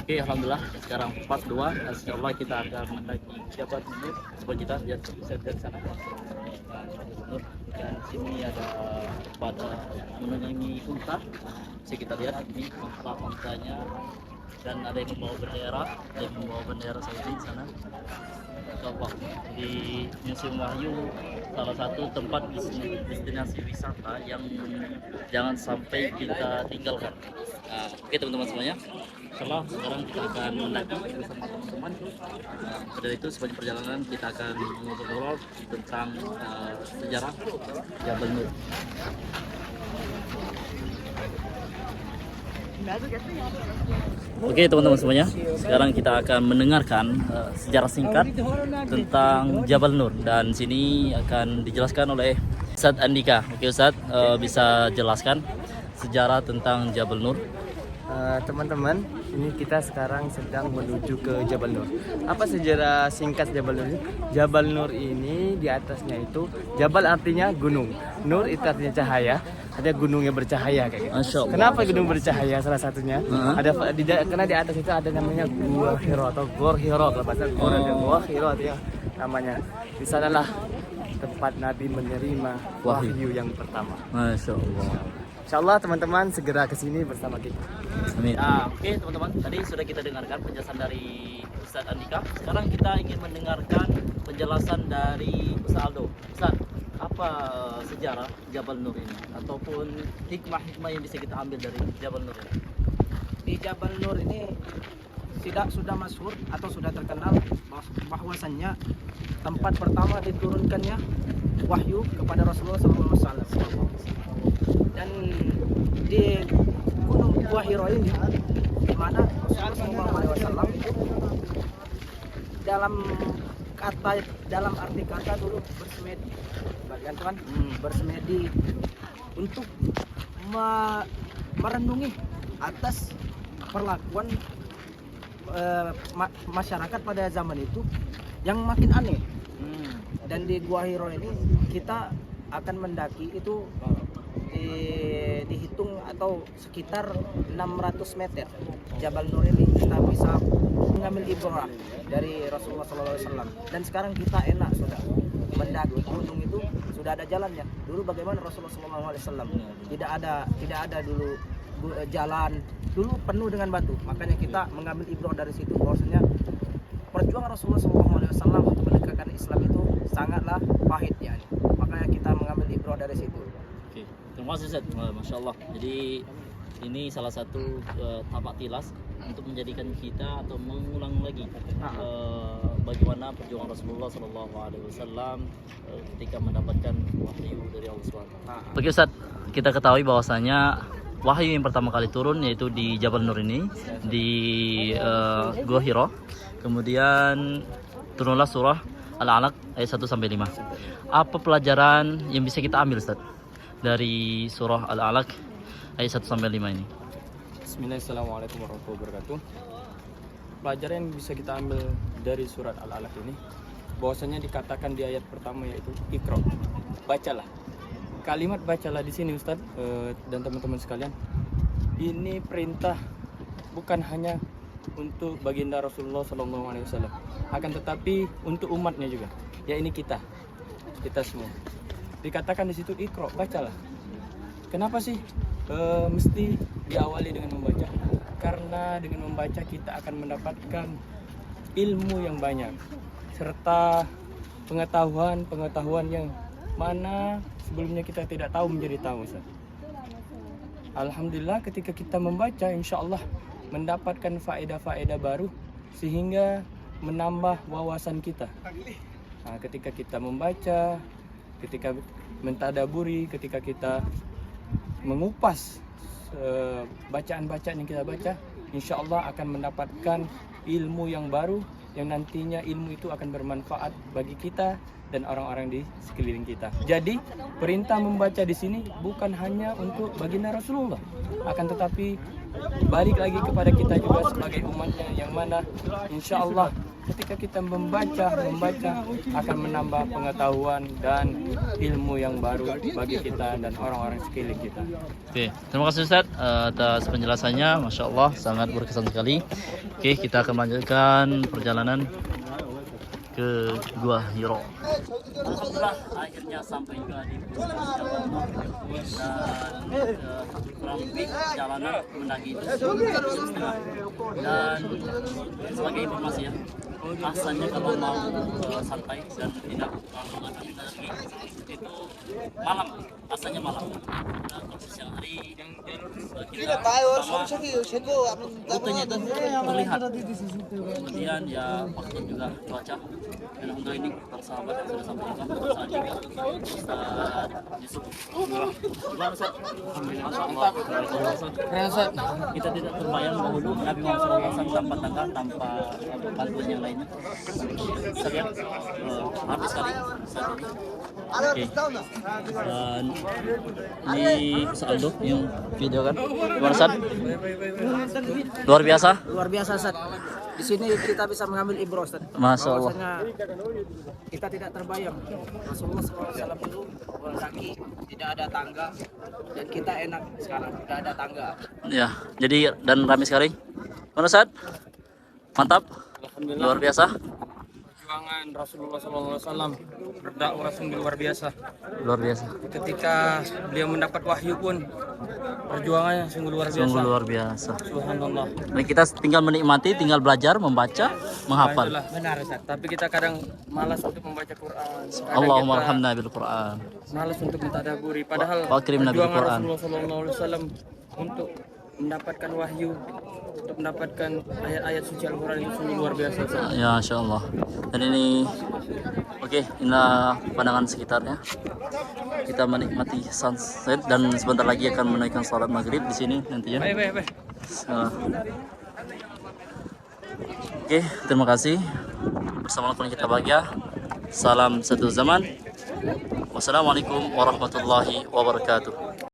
Oke, alhamdulillah sekarang part 2. Insyaallah kita akan mendaki Jabal Nur. Coba kita lihat set dari sana. Nur. Dan sini ada pada menunggangi unta. Bisa kita lihat ini unta-untanya dan ada yang membawa bendera, ada yang membawa bendera Saudi di sana. Coba di Museum Wahyu, salah satu tempat destinasi wisata yang jangan sampai kita tinggalkan. Nah, oke teman-teman semuanya, insyaallah sekarang kita akan mendaki bersama teman-teman. Dari itu sepanjang perjalanan kita akan mengobrol tentang sejarah Jabal Nur. Oke teman-teman semuanya, sekarang kita akan mendengarkan sejarah singkat tentang Jabal Nur, dan sini akan dijelaskan oleh Ustadz Andika. Oke Ustadz, bisa jelaskan sejarah tentang Jabal Nur? Teman-teman, ini kita sekarang sedang menuju ke Jabal Nur. Apa sejarah singkat Jabal Nur ini? Jabal Nur ini di atasnya itu Jabal artinya gunung, Nur itu artinya cahaya. Ada gunung yang bercahaya kayak gitu. Masya Allah. Kenapa gunung bercahaya? Salah satunya karena di atas itu ada namanya Gua Hiro atau Gor Hiro, kalau bahasa Gua Hiro artinya namanya. Di sanalah tempat Nabi menerima wahyu yang pertama. Masya Allah. Insyaallah teman-teman segera kesini bersama kita. Amin. Nah, oke teman-teman, tadi sudah kita dengarkan penjelasan dari Ustadz Andika. Sekarang kita ingin mendengarkan penjelasan dari Ustadz Aldo. Ustadz, apa sejarah Jabal Nur ini ataupun hikmah-hikmah yang bisa kita ambil dari Jabal Nur ini? Di Jabal Nur ini sudah masyhur atau sudah terkenal bahwasannya tempat pertama diturunkannya wahyu kepada Rasulullah SAW. Dan di Gunung Gua Hiro ini, di mana Rasulullah SAW itu dalam arti kata dulu bersemedi, bagian Tuhan bersemedi untuk merenungi atas perlakuan masyarakat pada zaman itu yang makin aneh. Dan di Gua Hiro ini kita akan mendaki itu dihitung atau sekitar 600 meter. Jabal Nur ini kita bisa mengambil ibrah dari Rasulullah SAW. Dan sekarang kita enak sudah mendaki gunung itu, sudah ada jalannya. Dulu bagaimana Rasulullah SAW? Tidak ada dulu jalan, dulu penuh dengan batu. Makanya kita mengambil ibrah dari situ bahwasanya perjuangan Rasulullah SAW untuk menegakkan Islam itu sangatlah pahitnya. Makanya kita mengambil ibrah dari situ. Oke, terima kasih Ustadz. Masya Allah. Jadi ini salah satu tapak tilas untuk menjadikan kita atau mengulang lagi bagaimana perjuangan Rasulullah SAW ketika mendapatkan wahyu dari Allah SWT. Oke Ustadz, kita ketahui bahwasanya wahyu yang pertama kali turun yaitu di Jabal Nur ini, di Gua Hiro. Kemudian turunlah surah Al-Alaq ayat 1 sampai 5. Apa pelajaran yang bisa kita ambil Ustaz dari surah Al-Alaq ayat 1 sampai 5 ini? Bismillahirrahmanirrahim warahmatullahi wabarakatuh. Pelajaran yang bisa kita ambil dari surat Al-Alaq ini, bahwasanya dikatakan di ayat pertama yaitu Iqra, bacalah. Kalimat bacalah di sini Ustaz dan teman-teman sekalian, ini perintah bukan hanya untuk baginda Rasulullah SAW, akan tetapi untuk umatnya juga, ya ini kita semua. Dikatakan di situ Iqra, bacalah. Kenapa sih mesti diawali dengan membaca? Karena dengan membaca kita akan mendapatkan ilmu yang banyak serta pengetahuan yang mana sebelumnya kita tidak tahu menjadi tahu Ustaz. Alhamdulillah ketika kita membaca insya Allah mendapatkan faedah-faedah baru sehingga menambah wawasan kita. Nah, ketika kita membaca, ketika mentadaburi, ketika kita mengupas bacaan-bacaan yang kita baca, insya Allah akan mendapatkan ilmu yang baru yang nantinya ilmu itu akan bermanfaat bagi kita dan orang-orang di sekeliling kita. Jadi perintah membaca di sini bukan hanya untuk baginda Rasulullah, akan tetapi balik lagi kepada kita juga sebagai umatnya, yang mana insya Allah ketika kita membaca akan menambah pengetahuan dan ilmu yang baru bagi kita dan orang-orang sekeliling kita. Oke, terima kasih Ustaz atas penjelasannya, Masya Allah sangat berkesan sekali. Oke, kita akan melanjutkan perjalanan ke Gua Hiro. Alhamdulillah akhirnya sampai juga di Jabal Nur dan kurang lebih perjalanan mendaki itu 1,5 jam. Dan sebagai informasi ya, asalnya kalau mau santai dan tidak terlalu lagi itu malam, asalnya malam. Dan kalau siang hari kita pertama rutenya itu terlihat, kemudian ya faktor juga cuaca. Dan alhamdulillah ini bersahabat yang sudah sampai juga saat juga Ustaz Yusuf. Gimana Ustaz? Mantap. Kita tidak terbayang dahulu Nabi Muhammad SAW tanpa tangga, tanpa bantuan yang lainnya. Saya lihat habis sekali saat ini. Oke. Dan ini Ustaz Aldo yang video kan. Gimana Ustaz? Luar biasa. Luar biasa Ustaz. Di sini kita bisa mengambil ibrah Ustaz. Masya Allah. Bahwasanya kita tidak terbayang Rasulullah SAW itu mendaki tidak ada tangga dan kita enak sekarang tidak ada tangga. Ya, jadi dan ramai sekali. Mana Ustaz? Mantap. Alhamdulillah. Luar biasa. Perjuangan Rasulullah SAW berdakwah sungguh luar biasa. Luar biasa. Ketika beliau mendapat wahyu pun perjuangannya sungguh luar biasa. Sungguh luar biasa. Subhanallah. Dan kita tinggal menikmati, tinggal belajar, membaca, menghafal. Itulah, benar Ustaz. Tapi kita kadang malas untuk membaca Quran. Kadang Allahumma kita arhamna bil Quran. malas untuk mentadaburi. Padahal Wa akrimna bil perjuangan Quran. Rasulullah SAW untuk mendapatkan wahyu, untuk mendapatkan ayat-ayat suci Al-Quran itu sungguh luar biasa Ustaz. Ya, Masya Allah. Dan ini, oke, inilah pandangan sekitarnya. Kita menikmati sunset dan sebentar lagi akan menaikkan salat maghrib di sini nantinya. Baik. Oke, terima kasih. Bersama lakukan kita bahagia. Salam satu zaman. Wassalamualaikum warahmatullahi wabarakatuh.